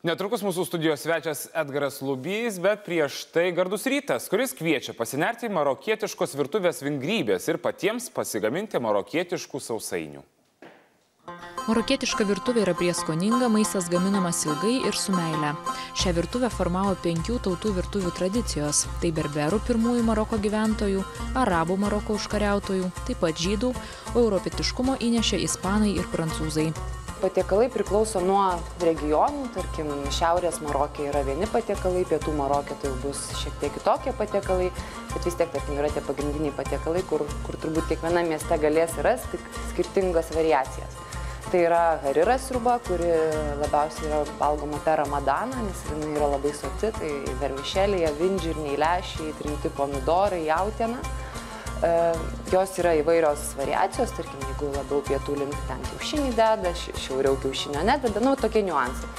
Netrukus mūsų studijos svečias Edgaras Lubys, bet prieš tai Gardus rytas, kuris kviečia pasinerti į marokietiškos virtuvės vingrybės ir patiems pasigaminti marokietiškų sausainių. Marokietiška virtuvė yra prieskoninga, maistas gaminamas ilgai ir su meile. Šią virtuvę formavo 5 tautų virtuvių tradicijos. Tai berberų pirmųjų Maroko gyventojų, arabų Maroko užkariautojų, taip pat žydų, o europietiškumo įnešė ispanai ir prancūzai. Patiekalai priklauso nuo regionų, tarkim, šiaurės Marokė yra vieni patiekalai, pietų Marokė tai bus šiek tiek kitokie patiekalai, bet vis tiek, tarkim, yra tie pagrindiniai patiekalai, kur turbūt kiekviename mieste galės rasti skirtingas variacijas. Tai yra harira sriuba, kuri labiausiai yra valgoma per Ramadaną, nes jinai yra labai soti, tai vermišelėje, vinžirniai, lęšiai, trinti pomidorai, jautiena. Jos yra įvairios variacijos, tarkim, jeigu labiau pietų link ten kiaušinį deda, šiauriau kiaušinio nededa, tokie niuansai.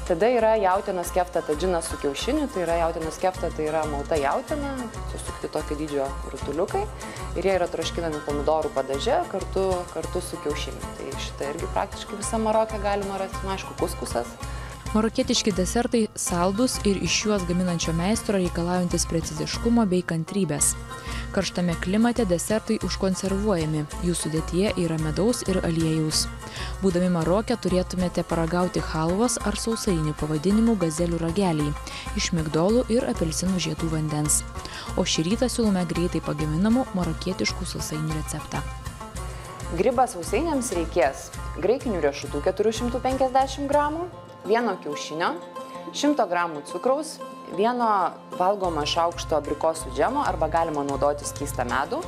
Tada yra jautienos kefta tadžinas su kiaušiniu, tai yra jautienos kefta, tai yra malta jautiena, susukti tokio dydžio rutuliukai ir jie yra troškinami pomidorų padaže kartu su kiaušiniu. Tai šitą irgi praktiškai visą Marokę galima rasti, aišku, kuskusas. Marokietiški desertai saldus ir iš juos gaminančio meistro reikalaujantis preciziškumo bei kantrybės. Karštame klimate desertai užkonservuojami, jų sudėtyje yra medaus ir aliejaus. Būdami Maroke turėtumėte paragauti halvos ar sausainių pavadinimų gazelių rageliai, iš migdolų ir apelsinų žiedų vandens. O šį rytą siūlome greitai pagaminamų marokietiškų sausainių receptą. Grybą sausainiams reikės graikinių riešutų 450 gramų, 1 kiaušinio, 100 gramų cukraus, 1 valgomo šaukšto abrikosų džemo arba galima naudoti skystą medų,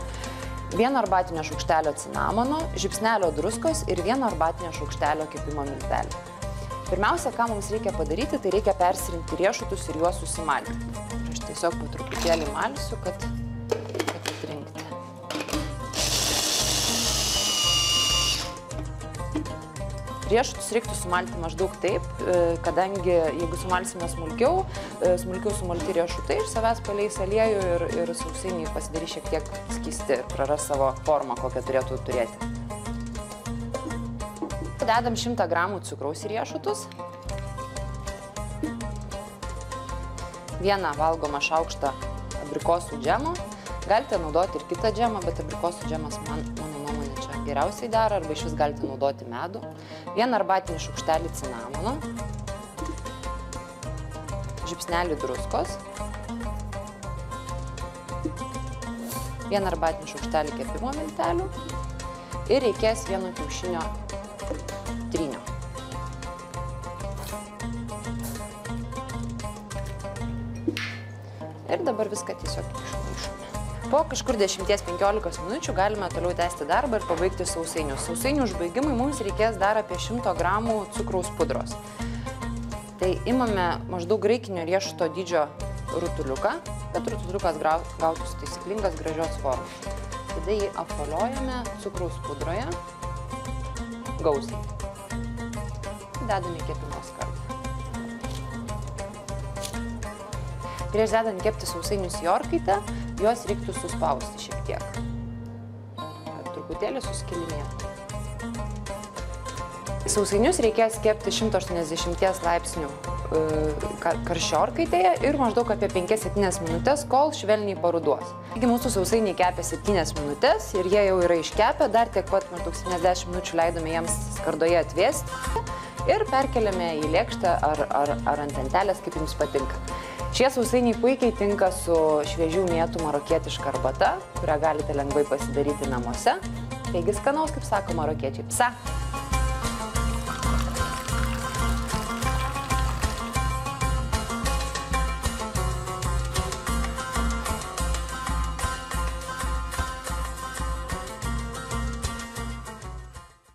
1 arbatinio šaukštelio cinamono, žiupsnelio druskos ir 1 arbatinio šaukštelio kepimo miltelių. Pirmiausia, ką mums reikia padaryti, tai reikia persirinkti riešutus ir juos susimalti. Aš tiesiog po truputėlį malsiu, kad atrinkti. Riešutus reiktų sumalti maždaug taip, kadangi jeigu sumalsime smulkiau sumalti riešutai iš savęs paleis aliejų ir sausainiai pasidarys šiek tiek skysti ir praras savo formą, kokią turėtų turėti. Dedam 100 gramų cukraus į riešutus, 1 valgomą šaukštą abrikosų džemo. Galite naudoti ir kitą džemą, bet abrikosų džemas mano nuomonė čia geriausiai dera, arba iš vis galite naudoti medų. 1 arbatinį šaukštelį cinamono, žiupsnelį druskos, 1 arbatinį šaukštelį kepimo miltelių ir reikės 1 kiaušinio trynio. Ir dabar viską tiesiog išmaišome. Po kažkur 10–15 minučių galime toliau tęsti darbą ir pabaigti sausainius. Sausainių užbaigimui mums reikės dar apie 100 gramų cukraus pudros. Tai imame maždaug graikinio riešuto dydžio rutuliuką, kad rutuliukas gautųsi taisyklingas gražios formos. Tada jį apvoliojame cukraus pudroje gausiai. Dedame kepimo skardą. Prieš dedant kepti sausainius į orkaitę, juos reiktų suspausti šiek tiek. Truputėlį suskilinėti. Sausainius reikės kepti 180 laipsnių karščio orkaitėje ir maždaug apie 5–7 minutės, kol švelniai paruduos. Taigi mūsų sausainiai kepė 7 minutės ir jie jau yra iškepę, dar tiek pat maždaug 70 minučių leidome jiems skardoje atvėsti ir perkeliame į lėkštę ar ant lentelės, kaip jums patinka. Šie sausainiai puikiai tinka su šviežių mėtų marokietiška arbata, kurią galite lengvai pasidaryti namuose. Taigi skanaus, kaip sako marokiečiai, psa!